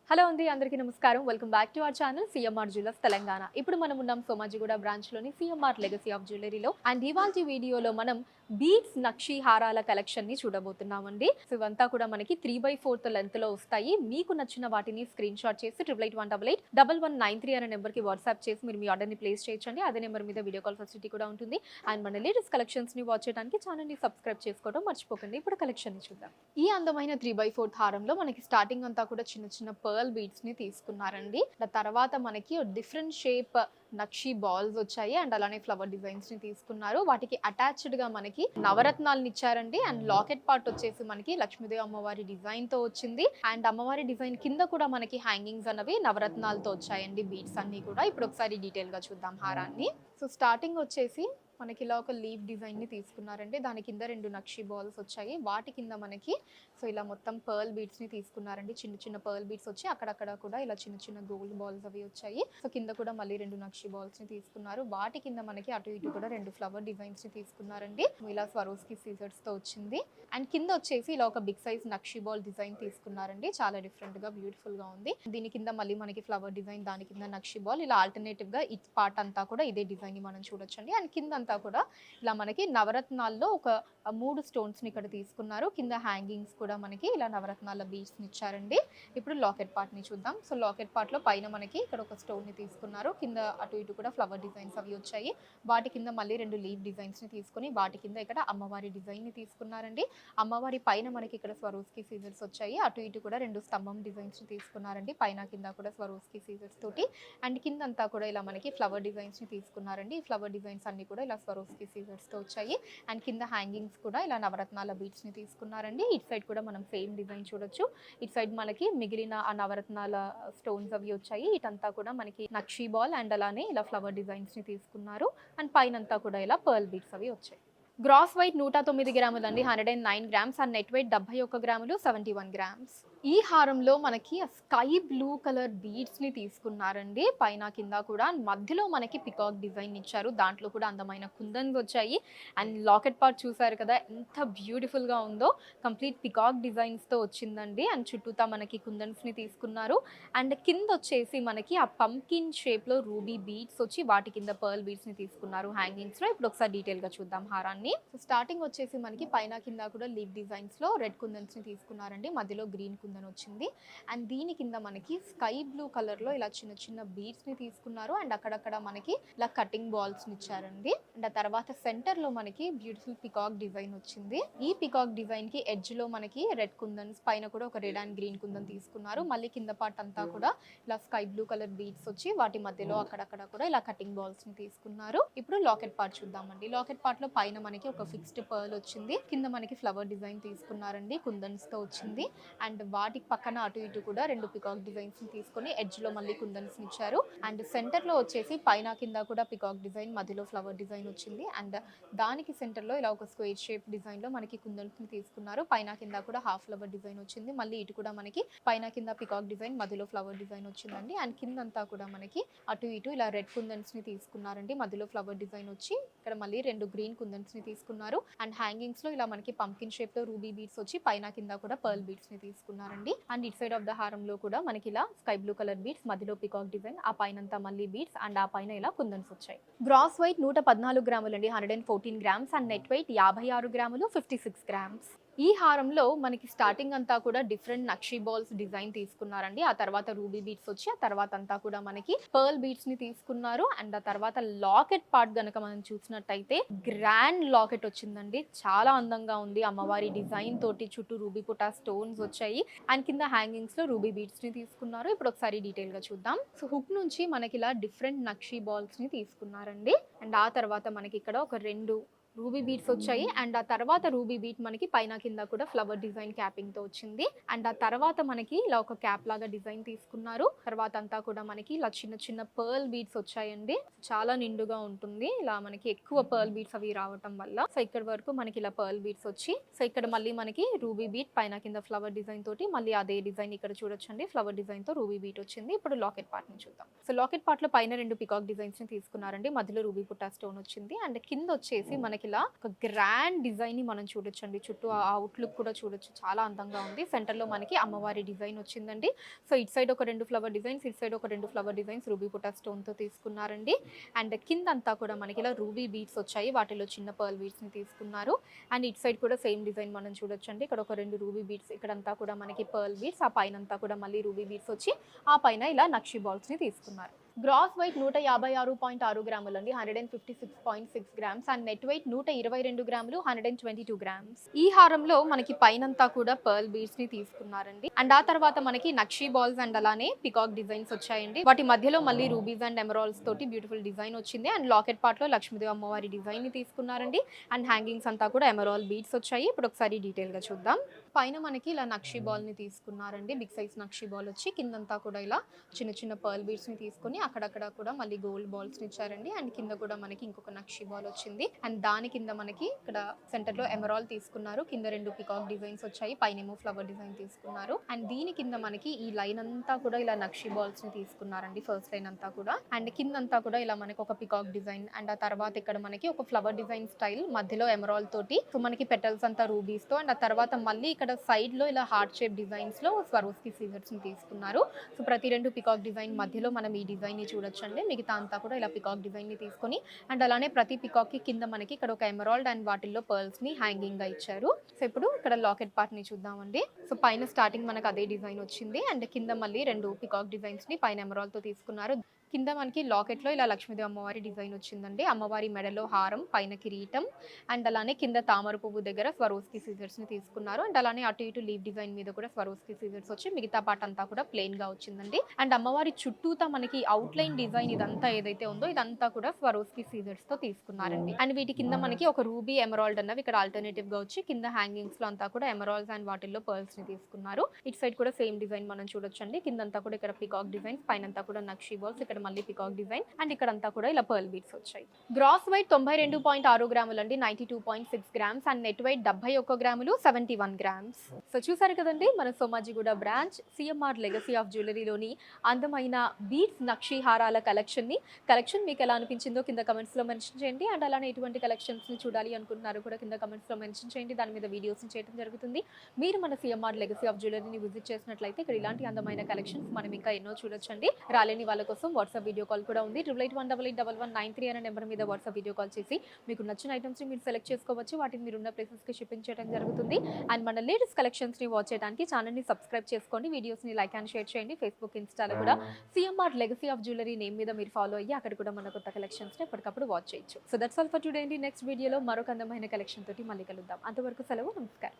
Hello అండి, అందరికీ నమస్కారం. Welcome back to our channel CMR jewellers Telangana. ఇప్పుడు మనం ఉన్నాం సోమాజిగూడ బ్రాంచ్లోని సిఎంఆర్ లెగసీ ఆఫ్ జ్యువెలరీలో. అండ్ ఇవాల్టి వీడియోలో మనం బీడ్స్ నక్షి హారాల కలెక్షన్ని చూడబోతున్నామండి. సో ఇవంతా కూడా మనకి 3/4 లెంత్లో వస్తాయి. మీకు నచ్చిన వాటిని స్క్రీన్ షాట్ చేసి 8818881193 అనే నెంబర్కి వాట్సాప్ చేసి మీరు మీ ఆర్డర్ని ప్లేస్ చేయొచ్చండి. అదే నెంబర్ మీద వీడియో కాల్ ఫెసిలిటీ కూడా ఉంటుంది. అండ్ మన లేటెస్ట్ కలెక్షన్స్ని వాచ్ చేయడానికి ఛానల్ని సబ్స్క్రైబ్ చేసుకోవడం మర్చిపోకండి. ఇప్పుడు కలెక్షన్ని చూద్దాం. ఈ అందమైన 3/4 హారంలో మనకి స్టార్టింగ్ అంతా కూడా చిన్న చిన్న పర్ల్ బీడ్స్ ని తీసుకున్నారండి. తర్వాత మనకి డిఫరెంట్ షేప్ నక్షి బాల్స్ వచ్చాయి అండ్ అలానే ఫ్లవర్ డిజైన్స్ ని తీసుకున్నారు. వాటికి అటాచ్డ్ గా మనకి నవరత్నాలను ఇచ్చారండి. అండ్ లాకెట్ పార్ట్ వచ్చేసి మనకి లక్ష్మీదేవి అమ్మవారి డిజైన్ తో వచ్చింది. అండ్ అమ్మవారి డిజైన్ కింద కూడా మనకి హ్యాంగింగ్స్ అనేవి నవరత్నాలతో వచ్చాయండి. బీడ్స్ అన్ని కూడా ఇప్పుడు ఒకసారి డీటెయిల్ గా చూద్దాం హారాన్ని. సో స్టార్టింగ్ వచ్చేసి మనకి ఇలా ఒక లీవ్ డిజైన్ ని తీసుకున్నారండి. దాని కింద 2 నక్షి బాల్స్ వచ్చాయి. వాటి కింద మనకి సో ఇలా మొత్తం పర్ల్ బీడ్స్ ని తీసుకున్నారండి. చిన్న చిన్న పర్ల్ బీడ్స్ వచ్చి అక్కడక్కడ కూడా ఇలా చిన్న చిన్న గోల్డ్ బాల్స్ అవి వచ్చాయి. సో కింద కూడా మళ్ళీ 2 నక్షి బాల్స్ ని తీసుకున్నారు. వాటి కింద మనకి అటు ఇటు కూడా 2 ఫ్లవర్ డిజైన్స్ ని తీసుకున్నారండి. ఇలా స్వరోస్కి సీజర్స్ తో వచ్చింది. అండ్ కింద వచ్చేసి ఇలా ఒక బిగ్ సైజ్ నక్షి బాల్ డిజైన్ తీసుకున్నారండి. చాలా డిఫరెంట్ గా బ్యూటిఫుల్ గా ఉంది. దీని కింద మళ్ళీ మనకి ఫ్లవర్ డిజైన్, దాని కింద నక్షి బాల్, ఇలా ఆల్టర్నేటివ్ గా ఈ పార్ట్ అంతా కూడా ఇదే డిజైన్ ని మనం చూడొచ్చండి. అండ్ కింద అంతా కూడా ఇలా మనకి నవరత్నాల్లో ఒక 3 స్టోన్స్ ని ఇక్కడ తీసుకున్నారు. కింద హ్యాంగింగ్స్ కూడా మనకి ఇలా నవరత్నాల బీడ్స్ ని ఇచ్చారండి. ఇప్పుడు లాకెట్ పార్ట్ ని చూద్దాం. సో లాకెట్ పార్ట్ లో పైన మనకి ఇక్కడ ఒక స్టోన్ ని తీసుకున్నారు. కింద అటు ఇటు కూడా ఫ్లవర్ డిజైన్స్ అవి వచ్చాయి. వాటి కింద మళ్ళీ 2 లీవ్ డిజైన్స్ ని తీసుకుని వాటి కింద ఇక్కడ అమ్మవారి డిజైన్ ని తీసుకున్నారండి. అమ్మవారి పైన మనకి ఇక్కడ స్వరోస్కి సీజర్స్ వచ్చాయి. అటు ఇటు కూడా 2 స్తంభం డిజైన్స్ ని తీసుకున్నారండి. పైన కింద కూడా స్వరోస్కి సీజర్స్ తోటి. అండ్ కింద అంతా కూడా ఇలా మనకి ఫ్లవర్ డిజైన్స్ ని తీసుకున్నారండి. ఈ ఫ్లవర్ డిజైన్స్ అన్ని కూడా ఇలా స్వరోస్కి సీజర్స్ తో వచ్చాయి. అండ్ కింద హ్యాంగింగ్స్ కూడా ఇలా నవరత్నాల బీడ్స్ ని తీసుకున్నారండి. ఇటు సైడ్ కూడా మనం సేమ్ డిజైన్ చూడొచ్చు. ఇటు సైడ్ మనకి మిగిలిన ఆ నవరత్నాల స్టోన్స్ అవి వచ్చాయి. ఇటంతా కూడా మనకి నక్షి బాల్ అండ్ అలానే ఇలా ఫ్లవర్ డిజైన్స్ ని తీసుకున్నారు. అండ్ పైన అంతా కూడా ఇలా పర్ల్ బీడ్స్ అవి వచ్చాయి. గ్రాస్ వెయిట్ 109 గ్రాములు అండి, 109 గ్రామ్స్. అండ్ నెట్ వెయిట్ 71 గ్రాములు, 71 గ్రామ్స్. ఈ హారంలో మనకి స్కై బ్లూ కలర్ బీడ్స్ ని తీసుకున్నారండి. పైన కింద కూడా మధ్యలో మనకి పికాక్ డిజైన్ ఇచ్చారు. దాంట్లో కూడా అందమైన కుందన్స్ వచ్చాయి. అండ్ లాకెట్ పార్ట్ చూసారు కదా ఎంత బ్యూటిఫుల్ గా ఉందో. కంప్లీట్ పికాక్ డిజైన్స్ తో వచ్చిందండి. అండ్ చుట్టూతా మనకి కుందన్స్ ని తీసుకున్నారు. అండ్ కింద వచ్చేసి మనకి ఆ పంకిన్ షేప్ లో రూబీ బీడ్స్ వచ్చి వాటి కింద పర్ల్ బీడ్స్ ని తీసుకున్నారు హ్యాంగింగ్స్ లో. ఇప్పుడు ఒకసారి డీటెయిల్ గా చూద్దాం హారాన్ని. స్టార్టింగ్ వచ్చేసి మనకి పైన కింద కూడా లీవ్ డిజైన్స్ లో రెడ్ కుందన్స్ ని తీసుకున్నారండి. మధ్యలో గ్రీన్ కుందన్ వచ్చింది. అండ్ దీని కింద మనకి స్కై బ్లూ కలర్ లో ఇలా చిన్న చిన్న బీడ్స్ ని తీసుకున్నారు. అండ్ అక్కడక్కడ మనకి ఇలా కటింగ్ బాల్స్ ని ఇచ్చారండి. అండ్ ఆ తర్వాత సెంటర్ లో మనకి బ్యూటిఫుల్ పికాక్ డిజైన్ వచ్చింది. ఈ పికాక్ డిజైన్ కి ఎడ్జ్ లో మనకి రెడ్ కుందన్స్, పైన కూడా ఒక రెడ్ అండ్ గ్రీన్ కుందన్ తీసుకున్నారు. మళ్ళీ కింద పార్ట్ అంతా కూడా ఇలా స్కై బ్లూ కలర్ బీడ్స్ వచ్చి వాటి మధ్యలో అక్కడక్కడ కూడా ఇలా కటింగ్ బాల్స్ ని తీసుకున్నారు. ఇప్పుడు లాకెట్ పార్ట్ చూద్దామండి. లాకెట్ పార్ట్ లో పైన మనకి ఒక ఫిక్స్డ్ పర్ల్ వచ్చింది. కింద మనకి ఫ్లవర్ డిజైన్ తీసుకున్నారండి, కుందన్స్ తో వచ్చింది. అండ్ వాటికి పక్కన అటు ఇటు కూడా 2 పికాక్ డిజైన్స్ ని తీసుకొని ఎడ్జ్ లో మళ్ళీ కుందన్స్ ఇచ్చారు. అండ్ సెంటర్ లో వచ్చేసి పైన కింద కూడా పికాక్ డిజైన్, మధ్యలో ఫ్లవర్ డిజైన్ వచ్చింది. అండ్ దానికి సెంటర్ లో ఇలా ఒక స్క్వేర్ షేప్ డిజైన్ లో మనకి కుందన్స్ ని తీసుకున్నారు. పైన కింద కూడా హాఫ్ ఫ్లవర్ డిజైన్ వచ్చింది. మళ్ళీ ఇటు కూడా మనకి పైన కింద పికాక్ డిజైన్, మధ్యలో ఫ్లవర్ డిజైన్ వచ్చిందండి. అండ్ కిందంతా కూడా మనకి అటు ఇటు ఇలా రెడ్ కుందన్స్ ని తీసుకున్నారండి. మధ్యలో ఫ్లవర్ డిజైన్ వచ్చి ఇక్కడ మళ్ళీ 2 గ్రీన్ కుందన్స్ ని తీసుకున్నారు. అండ్ హ్యాంగింగ్స్ లో ఇలా మనకి పంకిన్ షేప్ లో రూబీ బీడ్స్ వచ్చి పైన కింద కూడా పర్ల్ బీడ్స్ ని తీసుకున్నారండి. And it side of the హారంలో కూడా మనకి ఇలా స్కై బ్లూ కలర్ బీడ్స్, మధ్యలో పికాక్ డిజైన్, ఆ పైనంతా మళ్ళీ బీడ్స్ అండ్ ఆ పైన ఇలా కుందన్స్ వచ్చాయి. గ్రాస్ వెయిట్ 114 గ్రాములు అండి, 114 గ్రామ్స్. అండ్ నెట్ వెయిట్ 56 గ్రాములు, 56 గ్రామ్స్. ఈ హారంలో మనకి స్టార్టింగ్ అంతా కూడా డిఫరెంట్ నక్షి బాల్స్ డిజైన్ తీసుకున్నారండి. ఆ తర్వాత రూబీ బీడ్స్ వచ్చి ఆ తర్వాత అంతా కూడా మనకి పర్ల్ బీడ్స్ ని తీసుకున్నారు. అండ్ ఆ తర్వాత లాకెట్ పార్ట్ గనక మనం చూసినట్టయితే గ్రాండ్ లాకెట్ వచ్చిందండి. చాలా అందంగా ఉంది. అమ్మవారి డిజైన్ తోటి చుట్టూ రూబీ పుటా స్టోన్స్ వచ్చాయి. అండ్ కింద హ్యాంగింగ్స్ లో రూబీ బీడ్స్ ని తీసుకున్నారు. ఇప్పుడు ఒకసారి డీటెయిల్ గా చూద్దాం. సో హుక్ నుంచి మనకి ఇలా డిఫరెంట్ నక్షి బాల్స్ ని తీసుకున్నారండి. అండ్ ఆ తర్వాత మనకి ఇక్కడ ఒక 2 రూబీ బీడ్స్ వచ్చాయి. అండ్ ఆ తర్వాత రూబీ బీట్ మనకి పైన కింద కూడా ఫ్లవర్ డిజైన్ క్యాపింగ్ తో వచ్చింది. అండ్ ఆ తర్వాత మనకి ఇలా ఒక క్యాప్ లాగా డిజైన్ తీసుకున్నారు. తర్వాత అంతా కూడా మనకి ఇలా చిన్న చిన్న పర్ల్ బీడ్స్ వచ్చాయండి. చాలా నిండుగా ఉంటుంది ఇలా మనకి ఎక్కువ పర్ల్ బీడ్స్ అవి రావటం వల్ల. సో ఇక్కడ వరకు మనకి ఇలా పర్ల్ బీడ్స్ వచ్చి, సో ఇక్కడ మళ్ళీ మనకి రూబీ బీట్ పైన కింద ఫ్లవర్ డిజైన్ తోటి మళ్ళీ అదే డిజైన్ ఇక్కడ చూడొచ్చండి. ఫ్లవర్ డిజైన్ తో రూబీ బీట్ వచ్చింది. ఇప్పుడు లాకెట్ పార్ట్ ని చూద్దాం. సో లాకెట్ పార్ట్ లో పైన 2 పికాక్ డిజైన్స్ ని తీసుకున్నారండి. మధ్యలో రూబీ పుట్టా స్టోన్ వచ్చింది. అండ్ కింద వచ్చేసి మనకి ఇలా ఒక గ్రాండ్ డిజైన్ ని మనం చూడొచ్చండి. చుట్టూ ఆ అవుట్లుక్ కూడా చూడొచ్చు, చాలా అందంగా ఉంది. సెంటర్ లో మనకి అమ్మవారి డిజైన్ వచ్చిందండి. సో ఇటు సైడ్ ఒక 2 ఫ్లవర్ డిజైన్స్, ఇటు సైడ్ ఒక 2 flower designs ruby buta stone తో తీసుకున్నారండి. అండ్ కింద అంతా కూడా మనకి ఇలా రూబీ బీడ్స్ వచ్చాయి, వాటిలో చిన్న పర్ల్ బీడ్స్ ని తీసుకున్నారు. అండ్ ఇటు సైడ్ కూడా సేమ్ డిజైన్ మనం చూడొచ్చండి. ఇక్కడ ఒక 2 రూబీ బీడ్స్, ఇక్కడంతా కూడా మనకి పర్ల్ బీడ్స్, ఆ పైన అంతా కూడా మళ్ళీ రూబీ బీడ్స్ వచ్చి ఆ పైన ఇలా నక్షి బాల్స్ ని తీసుకున్నారు. గ్రాస్ వెయిట్ 156.6 గ్రాములు అండి, 156.6 గ్రామ్స్. అండ్ నెట్ వెయిట్ 122 గ్రాములు, 122 గ్రామ్స్. ఈ హారంలో మనకి పైనంతా కూడా పర్ల్ బీడ్స్ ని తీసుకున్నారండి. అండ్ ఆ తర్వాత మనకి నక్షి బాల్స్ అండ్ అలానే పికాక్ డిజైన్స్ వచ్చాయండి. వాటి మధ్యలో మళ్ళీ రూబీస్ అండ్ ఎమరాల్డ్స్ తోటి బ్యూటిఫుల్ డిజైన్ వచ్చింది. అండ్ లాకెట్ పార్ట్ లో లక్ష్మీదేవి అమ్మవారి డిజైన్ ని తీసుకున్నారండి. అండ్ హ్యాంగింగ్స్ అంతా కూడా ఎమరాల్డ్ బీడ్స్ వచ్చాయి. ఇప్పుడు ఒకసారి డీటెయిల్ గా చూద్దాం. పైన మనకి ఇలా నక్షి బాల్ ని తీసుకున్నారండి, బిగ్ సైజ్ నక్షి బాల్ వచ్చి కిందంతా కూడా ఇలా చిన్న చిన్న పర్ల్ బీడ్స్ ని తీసుకొని అక్కడక్కడ కూడా మళ్ళీ గోల్డ్ బాల్స్ ని ఇచ్చారండి. అండ్ కింద కూడా మనకి ఇంకొక నక్షి బాల్ వచ్చింది. అండ్ దాని కింద మనకి ఇక్కడ సెంటర్ లో ఎమరాల్డ్ తీసుకున్నారు, కింద 2 పికాక్ డిజైన్స్ వచ్చాయి, పైనేమో ఫ్లవర్ డిజైన్ తీసుకున్నారు. అండ్ దీని కింద మనకి ఈ లైన్ అంతా కూడా ఇలా నక్షి బాల్స్ ని తీసుకున్నారండి, ఫస్ట్ లైన్ అంతా కూడా. అండ్ కింద అంతా కూడా ఇలా మనకి ఒక పికాక్ డిజైన్, అండ్ ఆ తర్వాత ఇక్కడ మనకి ఒక ఫ్లవర్ డిజైన్ స్టైల్, మధ్యలో ఎమరాల్డ్ తోటి, సో మనకి పెటల్స్ అంతా రూబీస్ తో. అండ్ ఆ తర్వాత మళ్ళీ ఇక్కడ సైడ్ లో ఇలా హార్ట్ షేప్ డిజైన్స్ లో స్వరోస్కి సీజర్స్ ని తీసుకున్నారు. సో ప్రతి 2 పికాక్ డిజైన్ మధ్యలో మనం ఈ డిజైన్ ని చూడొచ్చండి. మిగతా అంతా కూడా ఇలా పికాక్ డిజైన్ ని తీసుకొని, అండ్ అలానే ప్రతి పికాక్ కి కింద మనకి ఇక్కడ ఒక ఎమరాల్డ్ అండ్ వాటిల్లో పర్ల్స్ ని హ్యాంగింగ్ గా ఇచ్చారు. సో ఇప్పుడు ఇక్కడ లాకెట్ పార్ట్ ని చూద్దామండి. సో పైన స్టార్టింగ్ మనకు అదే డిజైన్ వచ్చింది, అండ్ కింద మళ్ళీ 2 పికాక్ డిజైన్స్ ని పైన ఎమరాల్డ్ తో తీసుకున్నారు. కింద మనకి లాకెట్ లో ఇలా లక్ష్మీదేవి అమ్మవారి డిజైన్ వచ్చిందండి. అమ్మవారి మెడలో హారం, పైన కిరీటం, అండ్ అలానే కింద తామర పువ్వు దగ్గర స్వరోస్కి సీజర్స్ ని తీసుకున్నారు. అండ్ అలానే అటు ఇటు లీవ్ డిజైన్ మీద కూడా స్వరోస్కి సీజర్స్ వచ్చి మిగతా పార్ట్ అంతా కూడా ప్లెయిన్ గా వచ్చిందండి. అండ్ అమ్మవారి చుట్టూతా మనకి అవుట్ లైన్ డిజైన్ ఇదంతా ఏదైతే ఉందో ఇదంతా కూడా స్వరోస్కి సీజర్స్ తో తీసుకున్నారండి. అండ్ వీటి కింద మనకి ఒక రూబీ ఎమరాల్డ్ అన్నవి ఇక్కడ ఆల్టర్నేటివ్ గా వచ్చి, కింద హ్యాంగింగ్స్ లో అంతా కూడా ఎమరాల్డ్స్ అండ్ వాటిల్లో పర్ల్స్ ని తీసుకున్నారు. ఇటు సైడ్ కూడా సేమ్ డిజైన్ మనం చూడొచ్చండి. కిందంతా కూడా ఇక్కడ పికాక్ డిజైన్స్, పైన అంతా కూడా నక్షి బాల్స్, ఇక్కడ మళ్ళీ పికాక్ డిజైన్, అండ్ ఇక్కడంతా కూడా ఇలా పర్ల్ బీడ్స్ వచ్చాయి. గ్రాస్ వెయిట్ 92.6 గ్రాములు అండి, 92.6 గ్రామ్స్. అండ్ నెట్ వెయిట్ 71 గ్రాములు, 71 గ్రామ్స్. సో చూసారు కదండి, మన Somajiguda branch CMR legacy of జ్యువెలరీలోని అందమైన బీడ్స్ నక్షి హారాల కలెక్షన్ మీకు ఎలా అనిపించిందో కింద కమెంట్స్ లో మెన్షన్ చేయండి. అండ్ అలానే ఎటువంటి కలెక్షన్స్ ని చూడాలి అనుకుంటున్నారు కూడా కింద కమెంట్స్ లో మెన్షన్ చేయండి, దాని మీద వీడియోస్ చేయడం జరుగుతుంది. మీరు మన సిఎంఆర్ లెగసీ ఆఫ్ జ్యువెలరీని విజిట్ చేసినట్లయితే ఇక్కడ ఇలాంటి అందమైన కలెక్షన్స్ మనం ఇంకా ఎన్నో చూడొచ్చండి. రాలేని వాళ్ళ కోసం వాట్సాప్ వీడియో కాల్ కూడా ఉంది. 8818881193 అనే నెంబర్ మీద వాట్సాప్ వీడియో కాల్ చేసి మీకు నచ్చిన ఐటమ్స్ ని మీరు సెలెక్ట్ చేసుకోవచ్చు. వాటిని మీరు ఉన్న ప్లేసెస్ కి షిప్పింగ్ చేయడం జరుగుతుంది. అండ్ మన లేటెస్ట్ కలెక్షన్స్ ని వాచ్ చేయడానికి ఛానల్ ని సబ్స్క్రైబ్ చేసుకోండి, వీడియోస్ ని లైక్ అండ్ షేర్ చేయండి. ఫేస్బుక్, ఇన్స్టాలో కూడా CMR legacy of jewellery name మీద మీరు ఫాలో అయ్యి అక్కడ కూడా మన కొత్త కలెక్షన్స్ ని ఎప్పటికప్పుడు వాచ్ చేయొచ్చు. So that's all for today అండి. నెక్స్ట్ వీడియోలో మరొక అందమైన కలెక్షన్ తోటి మళ్ళీ కలుద్దాం. అంతవరకు సెలవు, నమస్కారం.